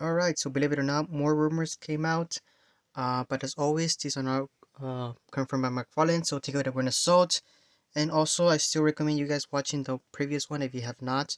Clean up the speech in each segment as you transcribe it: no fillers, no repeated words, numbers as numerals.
Alright, so believe it or not, more rumors came out. But as always, these are not confirmed by Mcfarlane, so take it with a grain of salt. And also, I still recommend you guys watching the previous one if you have not,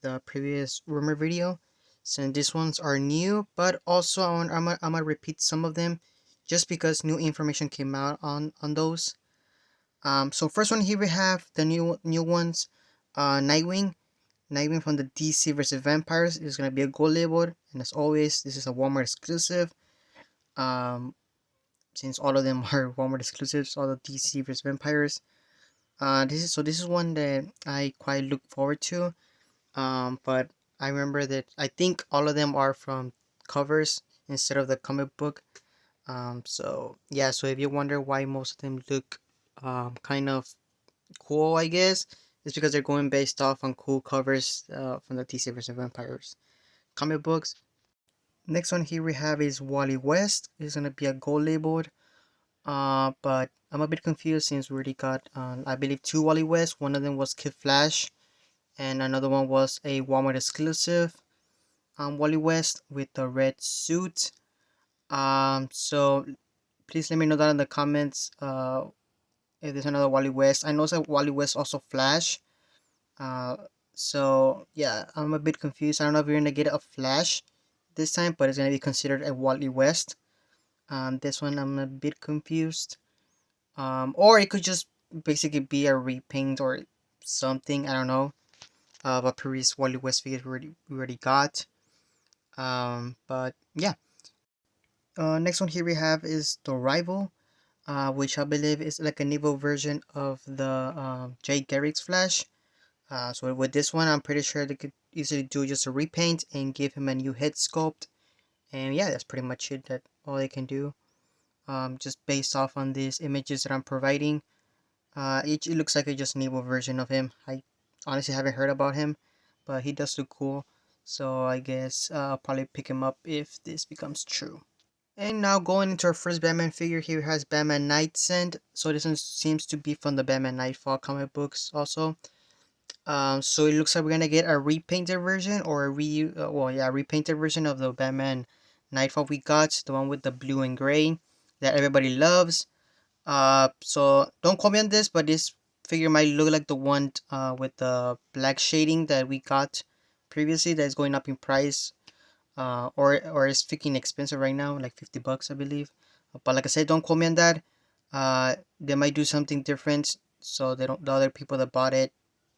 the previous rumor video, since these ones are new. But also, I'm gonna repeat some of them, just because new information came out on those. So first one here we have the new ones, Nightwing. Nightwing from the DC vs Vampires is gonna be a gold label, and as always, this is a Walmart exclusive. Um, since all of them are Walmart exclusives, all the DC vs Vampires. This is one that I quite look forward to. But I remember that I think all of them are from covers instead of the comic book. So yeah, so if you wonder why most of them look kind of cool, I guess it's because they're going based off on cool covers from the DC vs Vampires comic books. Next one here we have is Wally West. It's gonna be a gold labeled. But I'm a bit confused since we already got, I believe, two Wally West. One of them was Kid Flash, and another one was a Walmart exclusive. Wally West with the red suit. So please let me know down in the comments. If there's another Wally West. I know that Wally West also Flash. Uh, so yeah, I'm a bit confused. I don't know if you're gonna get a Flash this time, but it's gonna be considered a Wally West. This one I'm a bit confused. Or it could just basically be a repaint or something. I don't know. Of a previous Wally West figure we already got. But yeah. Next one here we have is the Rival, which I believe is like an evil version of the Jay Garrick's Flash. So with this one, I'm pretty sure they could easily do just a repaint and give him a new head sculpt. And yeah, that's pretty much it. That all they can do. Just based off on these images that I'm providing. It looks like just an evil version of him. I honestly haven't heard about him, but he does look cool. So I guess I'll probably pick him up if this becomes true. And now going into our first Batman figure, here has Batman Nightsend. So this one seems to be from the Batman Nightfall comic books also. So it looks like we're gonna get a repainted version or a repainted version of the Batman Nightfall we got, the one with the blue and gray that everybody loves. So don't quote me on this, but this figure might look like the one with the black shading that we got previously that is going up in price, or is freaking expensive right now, like $50 I believe. But like I said, don't quote me on that. They might do something different so the other people that bought it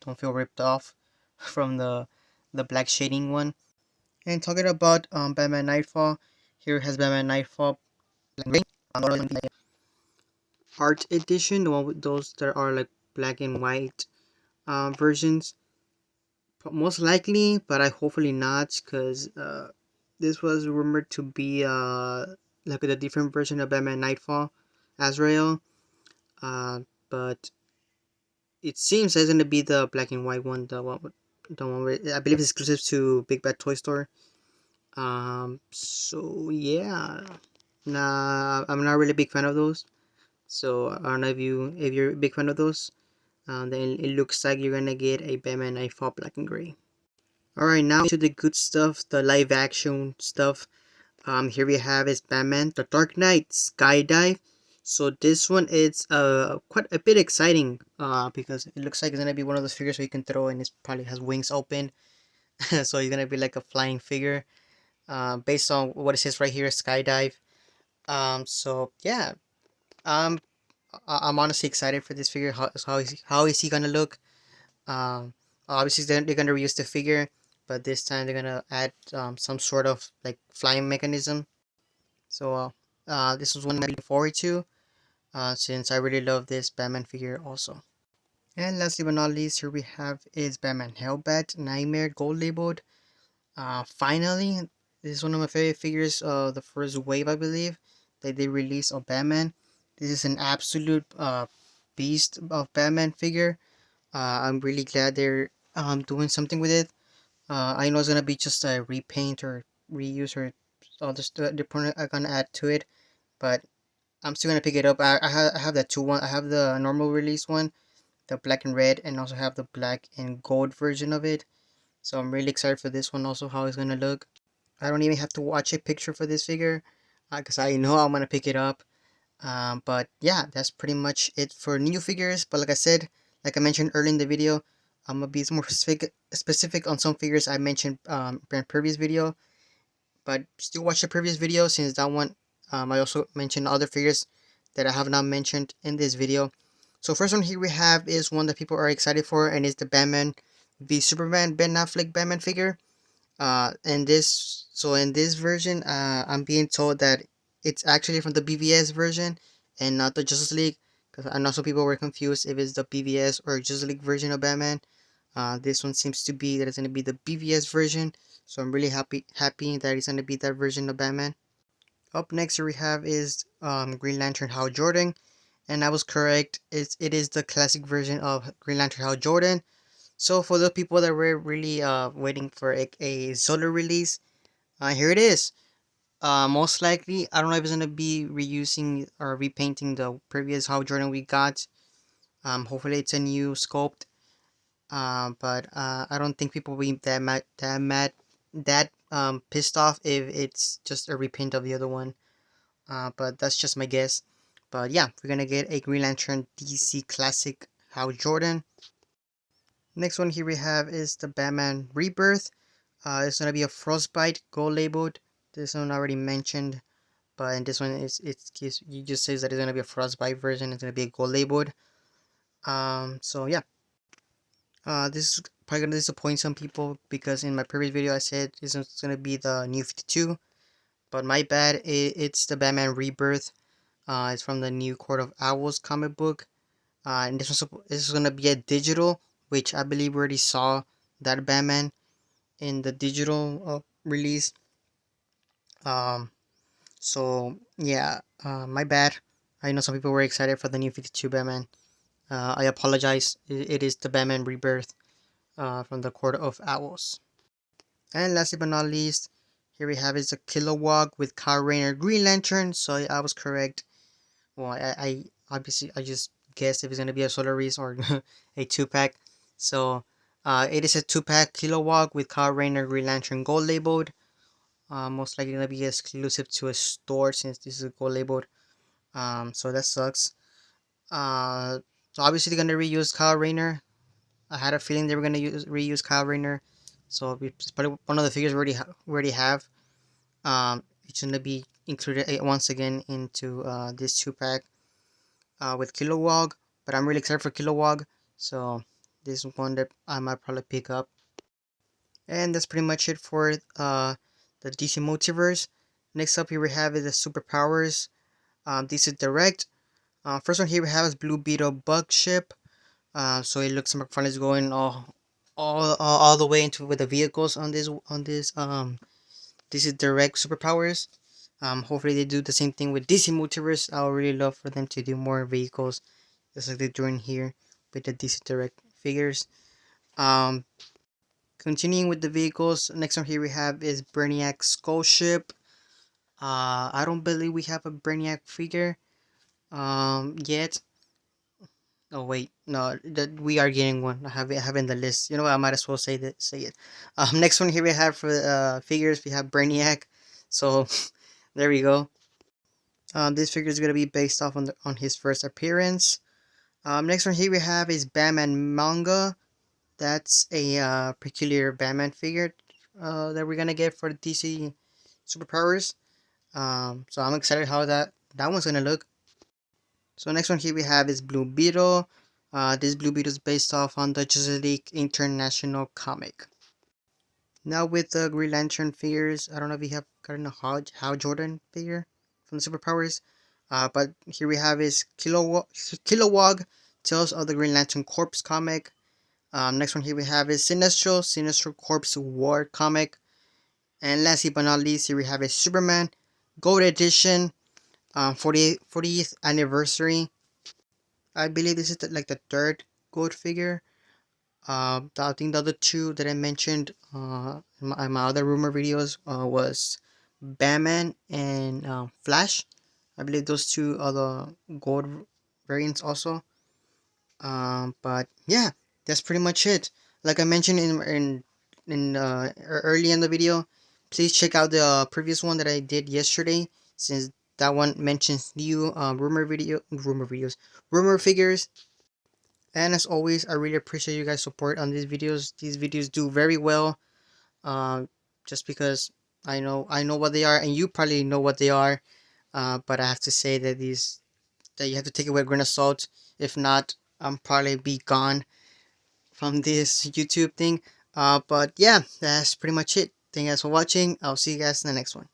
don't feel ripped off from the black shading one. And talking about Batman Nightfall, here has Batman Nightfall art edition, the one with those that are like black and white versions. Most likely, but I hopefully not, because this was rumored to be like a different version of Batman Nightfall, Azrael. But it seems it's gonna be the black and white one, the one where I believe it's exclusive to Big Bad Toy Store. So yeah, nah, I'm not really a big fan of those. So I don't know if you're a big fan of those. Then it looks like you're gonna get a Batman Nightfall black and gray. Alright, now to the good stuff, the live action stuff. Here we have is Batman The Dark Knight Skydive. So this one is quite a bit exciting because it looks like it's gonna be one of those figures where you can throw and it probably has wings open. So it's gonna be like a flying figure. Based on what it says right here, Skydive. So yeah, um, I'm honestly excited for this figure. How is he gonna look? Um, Obviously they're gonna reuse the figure, but this time they're gonna add some sort of like flying mechanism. So this is one I'm looking forward to. Since I really love this Batman figure also. And lastly but not least, here we have is Batman Hellbat Nightmare Gold labeled. Finally, this is one of my favorite figures of the first wave, I believe, that they released of Batman. This is an absolute beast of Batman figure. I'm really glad they're doing something with it. I know it's gonna be just a repaint or reuse or all the stuff they're gonna add to it, but I'm still gonna pick it up. I have that two one. I have the normal release one, the black and red, and also have the black and gold version of it. So I'm really excited for this one also, how it's gonna look. I don't even have to watch a picture for this figure, because I know I'm gonna pick it up. But yeah, that's pretty much it for new figures. But like I said, like I mentioned earlier in the video, I'm gonna be more specific on some figures I mentioned in previous video. But still watch the previous video, since that one I also mentioned other figures that I have not mentioned in this video. So first one here we have is one that people are excited for, and it's the Batman v Superman Ben Affleck Batman figure. In this version, I'm being told that it's actually from the BVS version and not the Justice League, because I know some people were confused if it's the BVS or Justice League version of Batman. This one seems to be that it's gonna be the BVS version, so I'm really happy that it's gonna be that version of Batman. Up next here we have is Green Lantern Hal Jordan, and I was correct. It is the classic version of Green Lantern Hal Jordan. So for the people that were really waiting for a solo release, here it is. Most likely, I don't know if it's gonna be reusing or repainting the previous Hal Jordan we got. Hopefully it's a new sculpt. But I don't think people will be that pissed off if it's just a repaint of the other one. But that's just my guess. But yeah, we're gonna get a Green Lantern DC Classic Hal Jordan. Next one here we have is the Batman Rebirth. It's gonna be a Frostbite gold labeled. This one already mentioned, but in this one you just says that it's gonna be a Frostbite version. It's gonna be a gold labeled. So yeah, this is probably gonna disappoint some people, because in my previous video I said this is gonna be the new 52, but my bad. It's the Batman Rebirth. It's from the new Court of Owls comic book. And this is gonna be a digital, which I believe we already saw that Batman in the digital release. Um, so yeah, my bad. I know some people were excited for the new 52 Batman. I apologize. It is the Batman Rebirth from the Court of Owls. And lastly but not least, here we have is a Kilowog with Kyle Rayner Green Lantern. So I was correct. Well, I obviously I just guessed if it's gonna be a Solaris or a 2-pack. So it is a 2-pack Kilowog with Kyle Rayner Green Lantern gold labeled. Most likely gonna be exclusive to a store, since this is gold labeled. So that sucks. So obviously they're gonna reuse Kyle Rayner. I had a feeling they were gonna reuse Kyle Rayner. So it's probably one of the figures we already have. It's gonna be included once again into this 2-pack with Kilowog. But I'm really excited for Kilowog. So this is one that I might probably pick up. And that's pretty much it for the DC Multiverse. Next up here we have is the superpowers. This is direct. First one here we have is Blue Beetle Bug Ship. So it looks like Mcfarlane is going all the way into with the vehicles on this is direct superpowers. Hopefully they do the same thing with DC Multiverse. I would really love for them to do more vehicles, just like they're doing here with the DC Direct figures. Um, Continuing with the vehicles, next one here we have is Brainiac Skull Ship. I don't believe we have a Brainiac figure yet. Oh wait, no, that we are getting one. I have in the list. You know what? I might as well say it. Next one here we have for figures. We have Brainiac. So there we go. This figure is gonna be based off on his first appearance. Next one here we have is Batman manga. That's a peculiar Batman figure that we're gonna get for the DC superpowers. So I'm excited how that one's gonna look. So next one here we have is Blue Beetle. This Blue Beetle is based off on the Justice League International comic. Now with the Green Lantern figures, I don't know if you have gotten a Hal Jordan figure from the superpowers. But here we have is Kilowog, Tales of the Green Lantern Corps comic. Next one here we have is Sinestro Corps War comic. And lastly but not least, here we have a Superman Gold Edition 40th anniversary. I believe this is like the third gold figure. I think the other two that I mentioned in my other rumor videos was Batman and Flash. I believe those two are the gold variants also. But yeah, that's pretty much it. Like I mentioned in early in the video, Please check out the previous one that I did yesterday, since that one mentions new rumor figures. And as always, I really appreciate you guys' support on these videos. These videos do very well, just because I know what they are, and you probably know what they are. But I have to say that you have to take it with a grain of salt. If not, I'm probably be gone from this YouTube thing. But yeah, that's pretty much it. Thank you guys for watching. I'll see you guys in the next one.